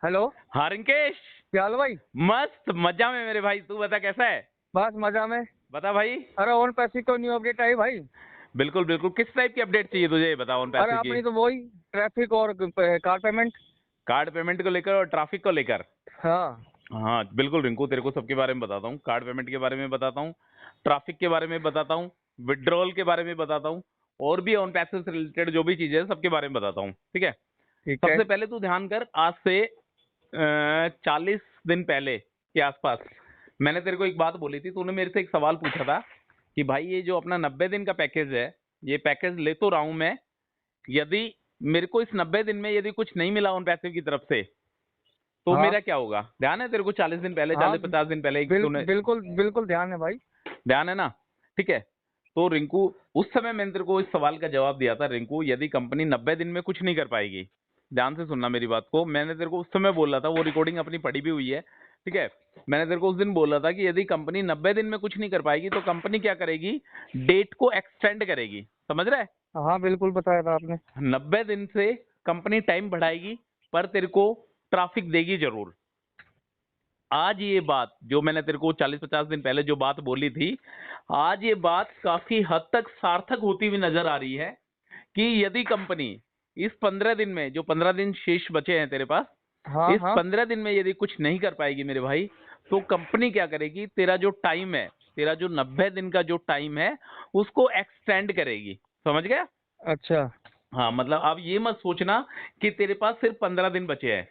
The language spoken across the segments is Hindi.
हेलो। हाँ रिंकेश। क्या हाल भाई? मस्त मजा में मेरे भाई, तू बता कैसा है। बस मजा में। बता भाई। अरे ओन पैसे को न्यू अपडेट आई भाई। बिल्कुल बिल्कुल, किस टाइप की अपडेट चाहिए तुझे, बताओ उन अरे पैसे की। अपनी तो वही ट्रैफिक और कार पेमेंट। कार्ड पेमेंट को लेकर और ट्रैफिक को लेकर। हाँ। हाँ बिल्कुल रिंकू, तेरे को सबके बारे में बताता हूँ। कार्ड पेमेंट के बारे में बताता हूँ, ट्रैफिक के बारे में बताता हूँ, विड्रॉल के बारे में बताता हूँ, और भी ऑन पैसे से रिलेटेड जो भी चीजें हैं सबके बारे में बताता हूँ, ठीक है। ठीक है। सबसे पहले तू ध्यान कर, आज से 40 दिन पहले के आसपास मैंने तेरे को एक बात बोली थी। तूने मेरे से एक सवाल पूछा था कि भाई ये जो अपना 90 दिन का पैकेज है, ये पैकेज ले तो रहा हूं मैं, यदि मेरे को इस 90 दिन में यदि कुछ नहीं मिला उन पैसे की तरफ से तो हाँ मेरा क्या होगा। ध्यान है तेरे को, 40 दिन पहले, हाँ। 40-50 दिन पहले एक तूने, बिल्कुल बिल्कुल ध्यान है भाई। ध्यान है ना। ठीक है। तो रिंकू, उस समय मैंने तेरे को इस सवाल का जवाब दिया था, रिंकू यदि कंपनी 90 दिन में कुछ नहीं कर पाएगी, ध्यान से सुनना मेरी बात को, मैंने तेरे को उस समय बोला था, वो रिकॉर्डिंग अपनी पड़ी भी हुई है, ठीक है। मैंने तेरे को उस दिन बोला था कि यदि कंपनी 90 दिन में कुछ नहीं कर पाएगी तो कंपनी क्या करेगी, डेट को एक्सटेंड करेगी। समझ रहा है। हाँ बिल्कुल बताया था आपने। 90 दिन से कंपनी टाइम बढ़ाएगी, पर तेरे को ट्रैफिक देगी जरूर। आज ये बात जो मैंने तेरे को 40-50 दिन पहले जो बात बोली थी, आज ये बात काफी हद तक सार्थक होती हुई नजर आ रही है कि यदि कंपनी इस 15 दिन में, जो 15 दिन शेष बचे हैं तेरे पास, हाँ इस हाँ। 15 दिन में यदि कुछ नहीं कर पाएगी मेरे भाई, तो कंपनी क्या करेगी, तेरा जो टाइम है, तेरा जो 90 दिन का जो टाइम है उसको एक्सटेंड करेगी। समझ गया। अच्छा। हाँ मतलब अब ये मत सोचना कि तेरे पास सिर्फ 15 दिन बचे हैं।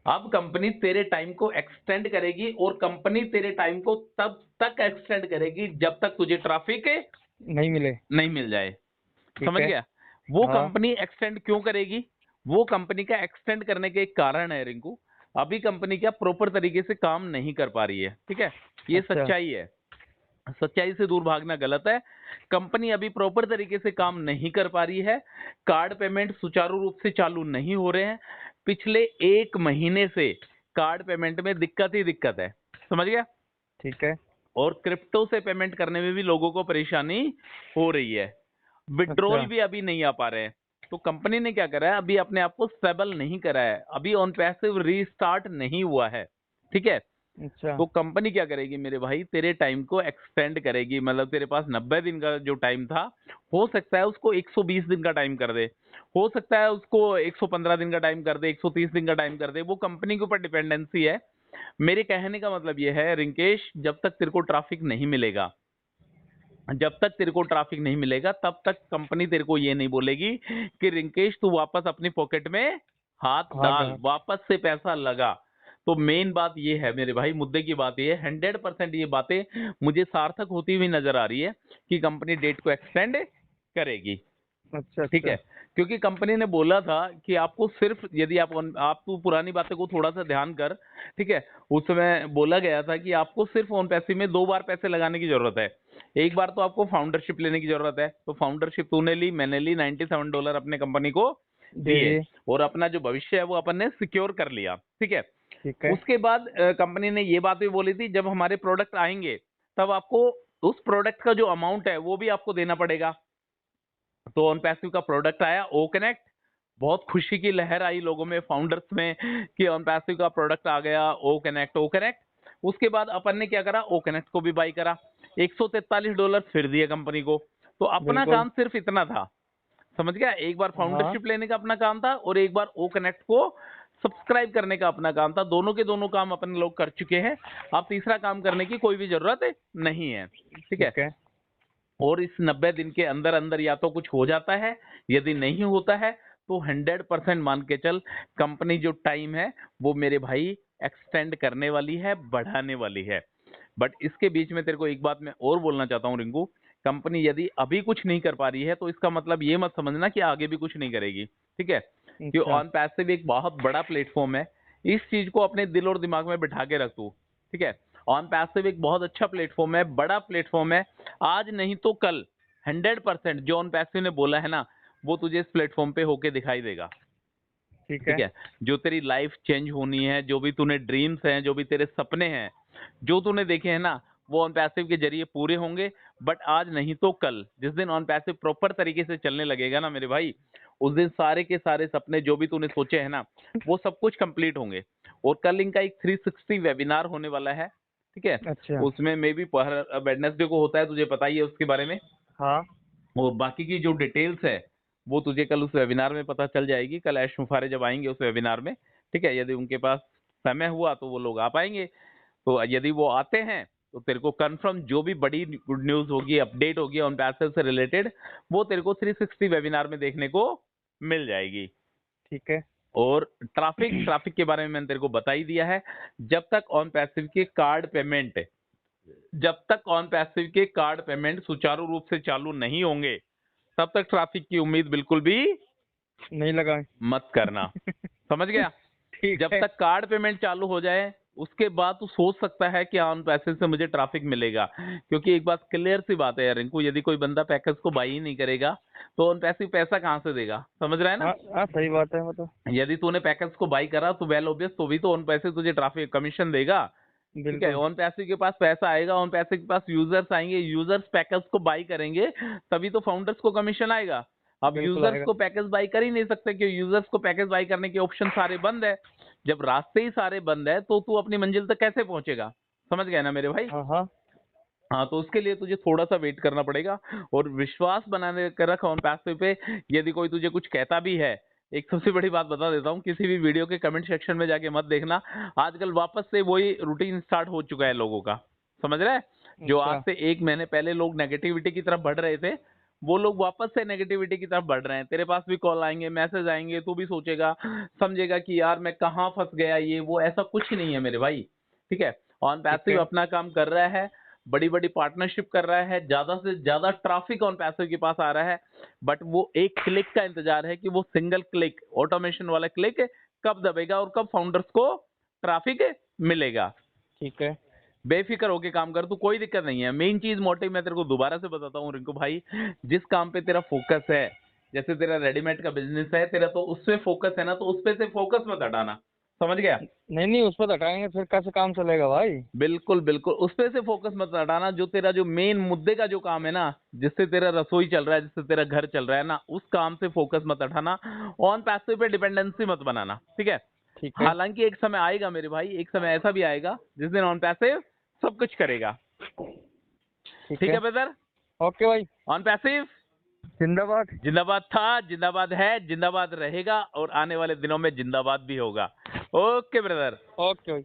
अब कंपनी तेरे टाइम को एक्सटेंड करेगी, और कंपनी तेरे टाइम को तब तक एक्सटेंड करेगी जब तक तुझे ट्रैफिक नहीं मिले। नहीं मिल जाए। ठीक समझ है। गया। वो हाँ। कंपनी एक्सटेंड क्यों करेगी, वो कंपनी का एक्सटेंड करने के एक कारण है रिंकू। अभी कंपनी क्या प्रॉपर तरीके से काम नहीं कर पा रही है, ठीक है। ये अच्छा। सच्चाई है, सच्चाई से दूर भागना गलत है। कंपनी अभी प्रॉपर तरीके से काम नहीं कर पा रही है। कार्ड पेमेंट सुचारू रूप से चालू नहीं हो रहे हैं। पिछले 1 महीने से कार्ड पेमेंट में दिक्कत ही दिक्कत है। समझ गया। ठीक है। और क्रिप्टो से पेमेंट करने में भी लोगों को परेशानी हो रही है। अच्छा विड्रॉल भी अभी नहीं आ पा रहे हैं। तो कंपनी ने क्या करा है, अभी अपने आप को स्टेबल नहीं करा है, अभी ऑन पैसिव रीस्टार्ट नहीं हुआ है, ठीक है। अच्छा। तो कंपनी क्या करेगी मेरे भाई, तेरे टाइम को एक्सटेंड करेगी। मतलब तेरे पास 90 दिन का जो टाइम था, हो सकता है उसको 120 दिन का टाइम कर दे, हो सकता है उसको 115 दिन का टाइम कर दे, 130 दिन का टाइम कर दे, वो कंपनी के ऊपर डिपेंडेंसी है। मेरे कहने का मतलब ये है रिंकेश, जब तक तेरे को ट्रैफिक नहीं मिलेगा, जब तक तेरे को ट्रैफिक नहीं मिलेगा तब तक कंपनी तेरे को ये नहीं बोलेगी कि रिंकेश तू वापस अपनी पॉकेट में हाथ हाँ डाल, हाँ। वापस से पैसा लगा। तो मेन बात ये है मेरे भाई, मुद्दे की बात ये है, 100% ये बातें मुझे सार्थक होती हुई नजर आ रही है कि कंपनी डेट को एक्सटेंड करेगी। अच्छा ठीक है। अच्छा। क्योंकि कंपनी ने बोला था कि आपको सिर्फ, यदि आप तू पुरानी बातें को थोड़ा सा ध्यान कर, ठीक है। उस समय बोला गया था कि आपको सिर्फ ऑन पैसे में 2 बार पैसे लगाने की जरूरत है। एक बार तो आपको फाउंडरशिप लेने की जरूरत है, तो फाउंडरशिप तूने ली, मैंने ली, $97 अपने कंपनी को दे दिए, दिए। और अपना जो भविष्य है वो अपन ने सिक्योर कर लिया, ठीक है। ठीक है। उसके बाद कंपनी ने ये बात भी बोली थी, जब हमारे प्रोडक्ट आएंगे तब आपको उस प्रोडक्ट का जो अमाउंट है वो भी आपको देना पड़ेगा। तो ऑन पैसिव का प्रोडक्ट आया ओ कनेक्ट, बहुत खुशी की लहर आई लोगों में, फाउंडर्स में, कि ऑन पैसिव का प्रोडक्ट आ गया ओ कनेक्ट, ओ कनेक्ट। उसके बाद अपन ने क्या करा, ओ कनेक्ट को भी बाई करा, $143 फिर दिए कंपनी को। तो अपना बिल्कुल। काम सिर्फ इतना था। समझ गया। एक बार हाँ। फाउंडरशिप लेने का अपना काम था, और एक बार ओ कनेक्ट को सब्सक्राइब करने का अपना काम था। दोनों के दोनों काम अपन लोग कर चुके हैं। अब तीसरा काम करने की कोई भी जरूरत नहीं है, ठीक है। ठीक है। और इस 90 दिन के अंदर अंदर या तो कुछ हो जाता है, यदि नहीं होता है तो 100% मान के चल, कंपनी जो टाइम है वो मेरे भाई एक्सटेंड करने वाली है, बढ़ाने वाली है। बट इसके बीच में तेरे को एक बात मैं और बोलना चाहता हूँ रिंकू, कंपनी यदि अभी कुछ नहीं कर पा रही है तो इसका मतलब ये मत समझना कि आगे भी कुछ नहीं करेगी, ठीक है। कि अच्छा। ऑन पैसिव एक बहुत बड़ा प्लेटफॉर्म है, इस चीज को अपने दिल और दिमाग में बिठा के रख तू, ठीक है। ऑन पैसिव एक बहुत अच्छा प्लेटफॉर्म है, बड़ा प्लेटफॉर्म है। आज नहीं तो कल 100% जो ऑन पैसिव ने बोला है ना, वो तुझे इस प्लेटफॉर्म पे होके दिखाई देगा, ठीक ठीक है। है। जो तेरी लाइफ चेंज होनी है, जो भी तूने ड्रीम्स हैं, जो भी तेरे सपने हैं, जो तूने देखे हैं ना, वो ऑन पैसिव के जरिए पूरे होंगे। बट आज नहीं तो कल, जिस दिन ऑन पैसिव प्रॉपर तरीके से चलने लगेगा ना मेरे भाई, उस दिन सारे के सारे सपने जो भी तूने सोचे हैं ना, वो सब कुछ कंप्लीट होंगे। और कल इनका एक 360 वेबिनार होने वाला है, ठीक है। अच्छा। उसमें मे बी वेडनेसडे को होता है, तुझे पता ही है उसके बारे में। हाँ। और बाकी की जो डिटेल्स है वो तुझे कल उस वेबिनार में पता चल जाएगी। कल ऐश मुफारे जब आएंगे उस वेबिनार में, ठीक है, यदि उनके पास समय हुआ तो वो लोग आ पाएंगे। तो यदि वो आते हैं तो तेरे को कंफर्म जो भी बड़ी गुड न्यूज होगी, अपडेट होगी ऑन पैसिव से रिलेटेड, वो तेरे को 360 वेबिनार में देखने को मिल जाएगी। ठीक है। और ट्रैफिक के बारे में मैंने तेरे को बता ही दिया है। जब तक ऑन पैसिव के कार्ड पेमेंट सुचारू रूप से चालू नहीं होंगे, तब तक ट्रैफिक की उम्मीद बिल्कुल भी नहीं लगा। मत करना। समझ गया? ठीक जब है। तक कार्ड पेमेंट चालू हो जाए उसके बाद तू सोच सकता है कि ऑन पैसे से मुझे ट्रैफिक मिलेगा। क्योंकि एक बात क्लियर सी बात है यार रिंकू, यदि कोई बंदा पैकेज को बाई ही नहीं करेगा तो ऑन पैसे पैसा कहाँ से देगा? समझ रहा है ना? हाँ हाँ, सही बात है, मतलब। यदि तूने पैकेज को बाई करा तो वेल ऑब्वियस तो भी तो ऑन पैसे तुझे ट्रैफिक कमीशन देगा। ठीक है, बिल्कुल। ऑन पैसे के पास पैसा आएगा, ऑन पैसे के पास यूजर्स आएंगे, यूजर्स पैकेज को बाई करेंगे, तभी तो फाउंडर्स को कमीशन आएगा। अब बिल्कुल यूजर्स आएगा। को पैकेज बाई कर ही नहीं सकते क्योंकि यूजर्स को पैकेज बाई करने के ऑप्शन सारे बंद है। जब रास्ते ही सारे बंद है तो तू अपनी मंजिल तक कैसे पहुंचेगा? समझ गया ना मेरे भाई? हाँ हाँ। हाँ, तो उसके लिए तुझे थोड़ा सा वेट करना पड़ेगा और विश्वास बनाने कर रख ऑन पैसे पे। यदि कोई तुझे कुछ कहता भी है, एक सबसे बड़ी बात बता देता हूँ, किसी भी वीडियो के कमेंट सेक्शन में जाके मत देखना। आजकल वापस से वही रूटीन स्टार्ट हो चुका है लोगों का। समझ रहे हैं? जो आज अच्छा। से 1 महीने पहले लोग नेगेटिविटी की तरफ बढ़ रहे थे, वो लोग वापस से नेगेटिविटी की तरफ बढ़ रहे हैं। तेरे पास भी कॉल आएंगे, मैसेज आएंगे, तू भी सोचेगा, समझेगा कि यार मैं कहाँ फंस गया, ये वो। ऐसा कुछ नहीं है मेरे भाई, ठीक है। ऑन ठीक पैसिव है। अपना काम कर रहा है, बड़ी बड़ी पार्टनरशिप कर रहा है, ज्यादा से ज्यादा ट्रैफिक ऑन पैसिव के पास आ रहा है। बट वो एक क्लिक का इंतजार है कि वो सिंगल क्लिक, ऑटोमेशन वाला क्लिक कब दबेगा और कब फाउंडर्स को ट्रैफिक मिलेगा। ठीक है। बेफिक्र होके काम कर, तू कोई दिक्कत नहीं है। मेन चीज मोटिव मैं तेरे को दोबारा से बताता हूँ रिंकू भाई, जिस काम पे तेरा फोकस है, जैसे तेरा रेडीमेड का बिजनेस है तेरा, तो उसपे फोकस है ना, तो उस पे से फोकस मत हटाना। समझ गया? नहीं नहीं, उस पर हटाएंगे फिर कैसे काम चलेगा भाई। बिल्कुल बिल्कुल, उस पे से फोकस मत हटाना। जो तेरा जो मेन मुद्दे का जो काम है ना, जिससे तेरा रसोई चल रहा है, जिससे तेरा घर चल रहा है ना, उस काम से फोकस मत हटाना। ऑन पैसिव पे डिपेंडेंसी मत बनाना, ठीक है। ठीक है। हालांकि एक समय आएगा मेरे भाई, एक समय ऐसा भी आएगा जिस दिन ऑन पैसिव सब कुछ करेगा। ठीक ठीक है। है ब्रदर? ओके भाई। ऑन पैसिव जिंदाबाद। जिंदाबाद था, जिंदाबाद है, जिंदाबाद रहेगा और आने वाले दिनों में जिंदाबाद भी होगा। Okay brother. ओके भाई।